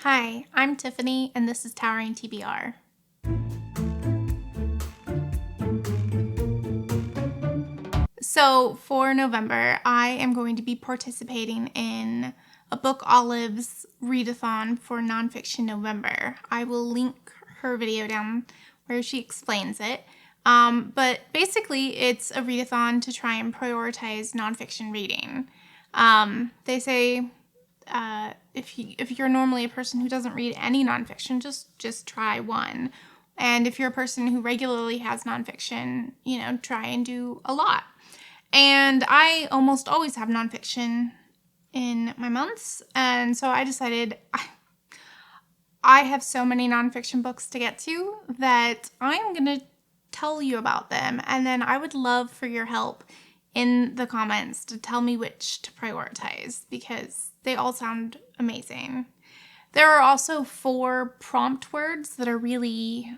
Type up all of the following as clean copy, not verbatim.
Hi, I'm Tiffany, and this is Towering TBR. So, for November, I am going to be participating in a Book Olives readathon for Nonfiction November. I will link her video down where she explains it. But basically, it's a readathon to try and prioritize nonfiction reading. They say if you're normally a person who doesn't read any nonfiction, just try one. And if you're a person who regularly has nonfiction, try and do a lot. And I almost always have nonfiction in my months, and so I decided I have so many nonfiction books to get to that I'm going to tell you about them, and then I would love for your help in the comments to tell me which to prioritize because they all sound amazing. There are also 4 prompt words that are really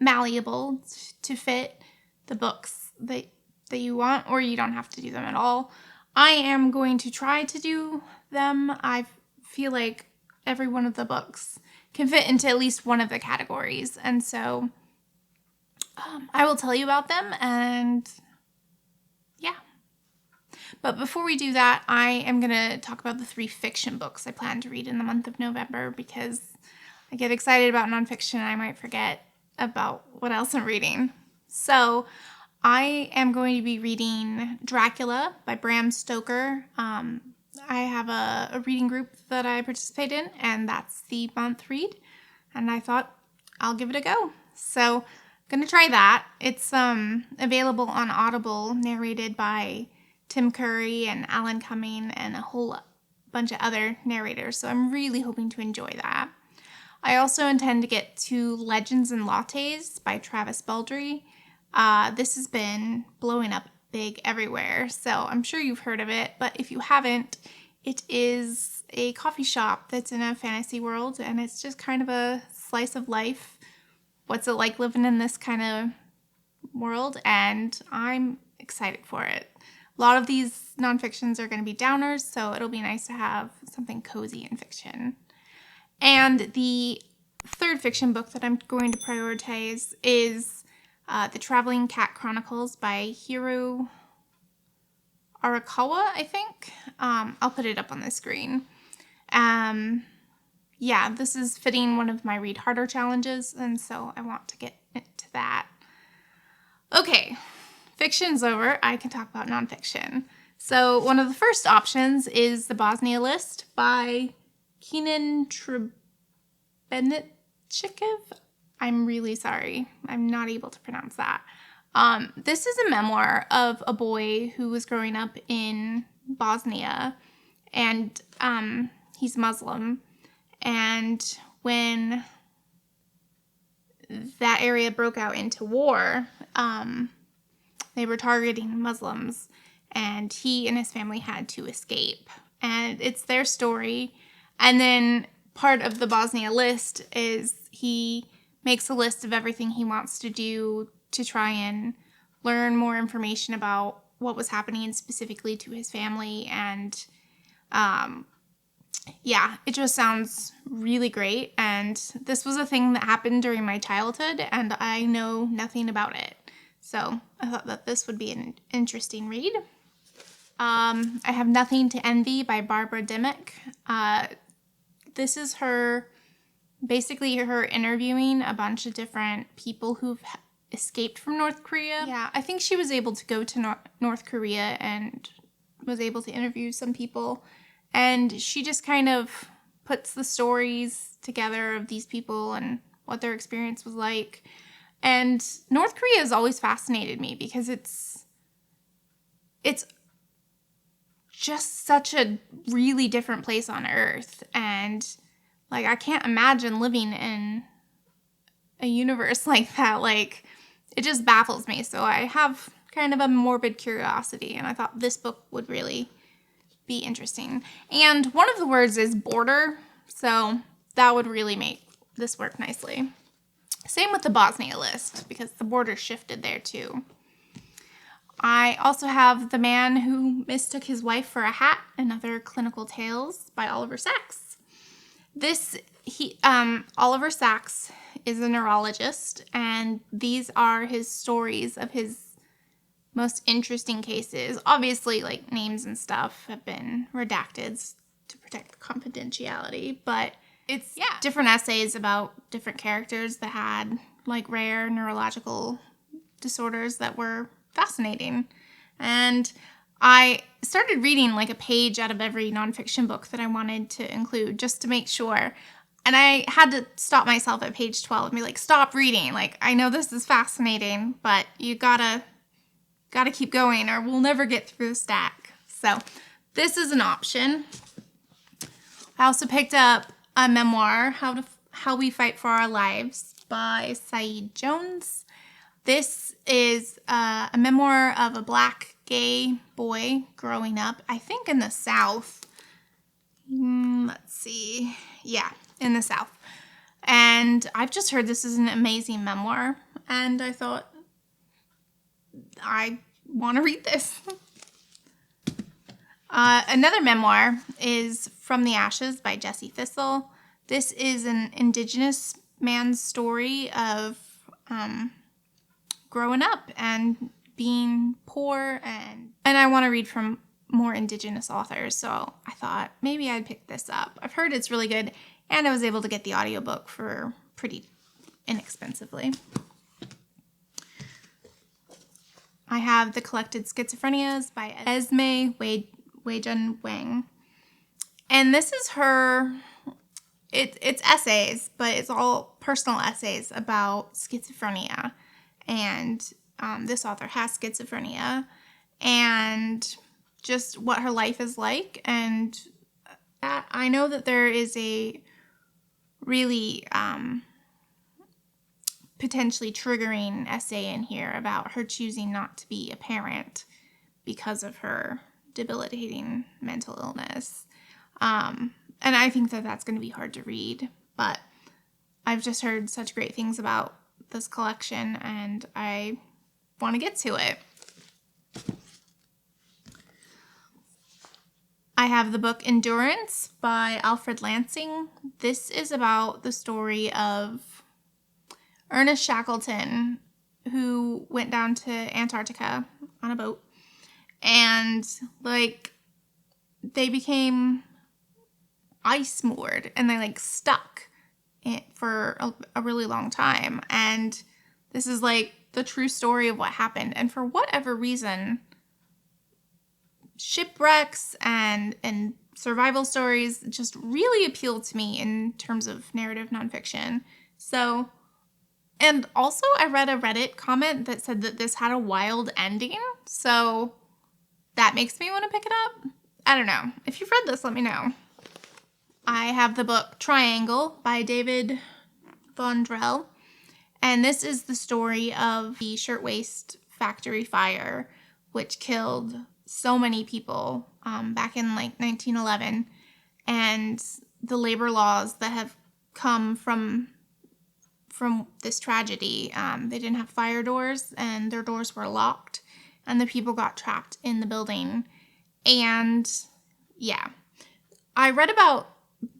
malleable to fit the books that you want, or you don't have to do them at all. I am going to try to do them. I feel like every one of the books can fit into at least one of the categories, and so I will tell you about them, and yeah. But before we do that, I am going to talk about the 3 fiction books I plan to read in the month of November because I get excited about nonfiction and I might forget about what else I'm reading. So I am going to be reading Dracula by Bram Stoker. I have a reading group that I participate in, and that's the month read, and I thought I'll give it a go. So I'm going to try that. It's available on Audible, narrated by Tim Curry and Alan Cumming and a whole bunch of other narrators, so I'm really hoping to enjoy that. I also intend to get to Legends and Lattes by Travis Baldree. This has been blowing up big everywhere, so I'm sure you've heard of it, but if you haven't, it is a coffee shop that's in a fantasy world, and it's just kind of a slice of life. What's it like living in this kind of world? And I'm excited for it. A lot of these nonfictions are going to be downers, so it'll be nice to have something cozy in fiction. And the 3rd fiction book that I'm going to prioritize is The Traveling Cat Chronicles by Hiro Arakawa, I think. I'll put it up on the screen. This is fitting one of my Read Harder challenges, and so I want to get into that. Okay, fiction's over. I can talk about nonfiction. So one of the first options is The Bosnia List by Kenan Trebenchikov. I'm really sorry. I'm not able to pronounce that. This is a memoir of a boy who was growing up in Bosnia, and he's Muslim. And when that area broke out into war, they were targeting Muslims, and he and his family had to escape. And it's their story. And then part of the Bosnia List is he makes a list of everything he wants to do to try and learn more information about what was happening specifically to his family. And it just sounds really great. And this was a thing that happened during my childhood, and I know nothing about it. So I thought that this would be an interesting read. I have Nothing to Envy by Barbara Dimick. This is her interviewing a bunch of different people who've escaped from North Korea. Yeah, I think she was able to go to North Korea and was able to interview some people. And she just kind of puts the stories together of these people and what their experience was like. And North Korea has always fascinated me because it's just such a really different place on Earth. And I can't imagine living in a universe like that. It just baffles me. So I have kind of a morbid curiosity, and I thought this book would really be interesting. And one of the words is border, so that would really make this work nicely. Same with the Bosnia List, because the border shifted there too. I also have The Man Who Mistook His Wife for a Hat and Other Clinical Tales by Oliver Sacks. Oliver Sacks is a neurologist, and these are his stories of his most interesting cases. Obviously, like, names and stuff have been redacted to protect confidentiality, but it's different essays about different characters that had, like, rare neurological disorders that were fascinating. And I started reading, like, a page out of every nonfiction book that I wanted to include just to make sure. And I had to stop myself at page 12 and be like, stop reading. Like, I know this is fascinating, but you gotta keep going or we'll never get through the stack. So this is an option. I also picked up a memoir, How We Fight for Our Lives by Saeed Jones. This is a memoir of a Black gay boy growing up, I think in the South. Let's see. Yeah, in the South. And I've just heard this is an amazing memoir, and I thought, I want to read this. Another memoir is From the Ashes by Jesse Thistle. This is an Indigenous man's story of growing up and being poor, and I want to read from more Indigenous authors, so I thought maybe I'd pick this up. I've heard it's really good, and I was able to get the audiobook for pretty inexpensively. I have The Collected Schizophrenias by Esme Wei-Jun Wang. And this is her, it's essays, but it's all personal essays about schizophrenia. And this author has schizophrenia and just what her life is like. And I know that there is a really potentially triggering essay in here about her choosing not to be a parent because of her debilitating mental illness. And I think that that's going to be hard to read, but I've just heard such great things about this collection and I want to get to it. I have the book Endurance by Alfred Lansing. This is about the story of Ernest Shackleton, who went down to Antarctica on a boat, and, like, they became ice moored, and they, like, stuck for a really long time, and this is, like, the true story of what happened, and for whatever reason, shipwrecks and survival stories just really appeal to me in terms of narrative nonfiction. So, and also I read a Reddit comment that said that this had a wild ending, so that makes me want to pick it up. I don't know. If you've read this, let me know. I have the book Triangle by David Vondrell, and this is the story of the shirtwaist factory fire, which killed so many people back in, like, 1911, and the labor laws that have come from this tragedy. They didn't have fire doors, and their doors were locked, and the people got trapped in the building. And yeah, I read about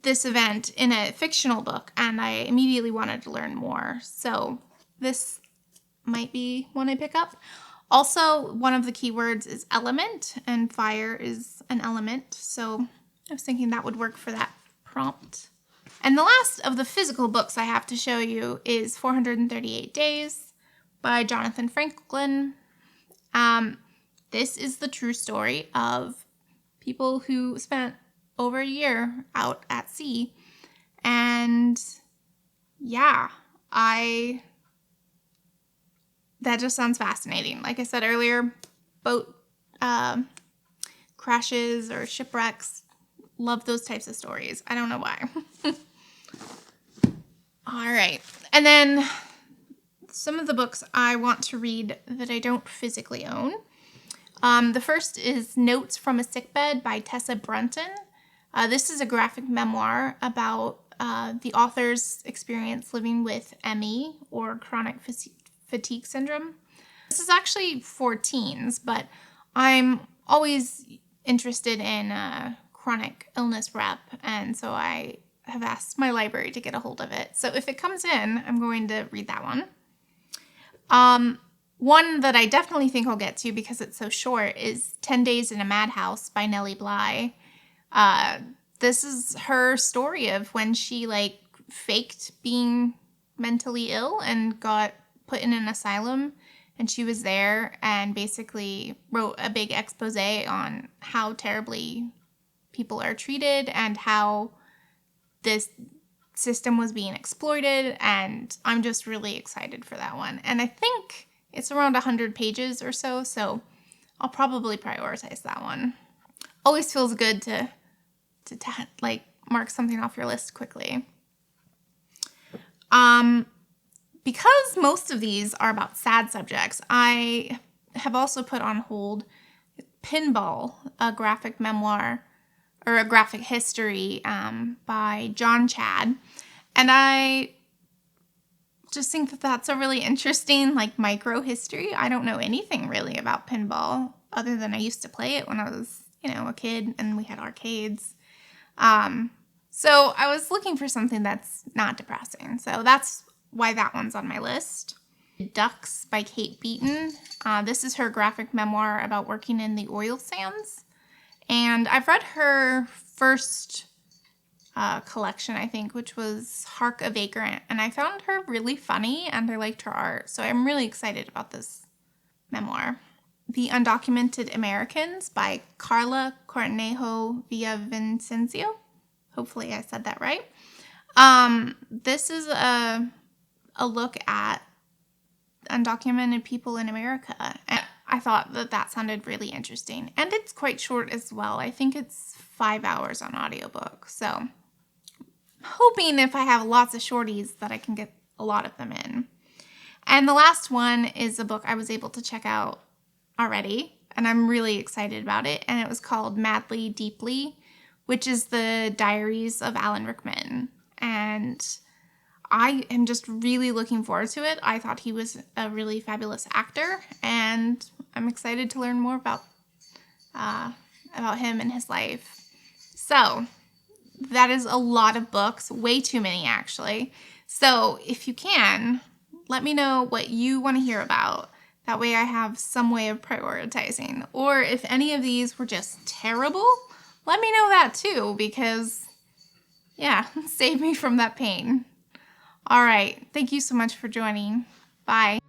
this event in a fictional book, and I immediately wanted to learn more. So this might be one I pick up. Also, one of the keywords is element, and fire is an element. So I was thinking that would work for that prompt. And the last of the physical books I have to show you is 438 Days by Jonathan Franklin. This is the true story of people who spent over a year out at sea. And yeah, that just sounds fascinating. Like I said earlier, boat crashes or shipwrecks, love those types of stories. I don't know why. All right. And then some of the books I want to read that I don't physically own. The first is Notes from a Sickbed by Tessa Brunton. This is a graphic memoir about the author's experience living with ME, or chronic fatigue syndrome. This is actually for teens, but I'm always interested in chronic illness rep, and so I have asked my library to get a hold of it. So if it comes in, I'm going to read that one. One that I definitely think I'll get to because it's so short is 10 Days in a Madhouse by Nellie Bly. This is her story of when she faked being mentally ill and got put in an asylum, and she was there and basically wrote a big expose on how terribly people are treated and how this system was being exploited, and I'm just really excited for that one. And I think it's around 100 pages or so, so I'll probably prioritize that one. Always feels good to mark something off your list quickly. Because most of these are about sad subjects, I have also put on hold Pinball, a graphic memoir or a graphic history by John Chad. And I just think that that's a really interesting micro history. I don't know anything really about pinball other than I used to play it when I was, a kid and we had arcades. So I was looking for something that's not depressing. So that's why that one's on my list. Ducks by Kate Beaton. This is her graphic memoir about working in the oil sands. And I've read her first collection, I think, which was Hark a Vagrant. And I found her really funny and I liked her art. So I'm really excited about this memoir. The Undocumented Americans by Carla Cornejo Villavicencio. Hopefully I said that right. This is a look at undocumented people in America. And I thought that sounded really interesting. And it's quite short as well. I think it's 5 hours on audiobook. So hoping if I have lots of shorties that I can get a lot of them in. And the last one is a book I was able to check out already, and I'm really excited about it. And it was called Madly Deeply, which is the diaries of Alan Rickman. And I am just really looking forward to it. I thought he was a really fabulous actor, and I'm excited to learn more about him and his life. So that is a lot of books, way too many actually. So if you can, let me know what you want to hear about. That way I have some way of prioritizing. Or if any of these were just terrible, let me know that too, because save me from that pain. All right. Thank you so much for joining. Bye.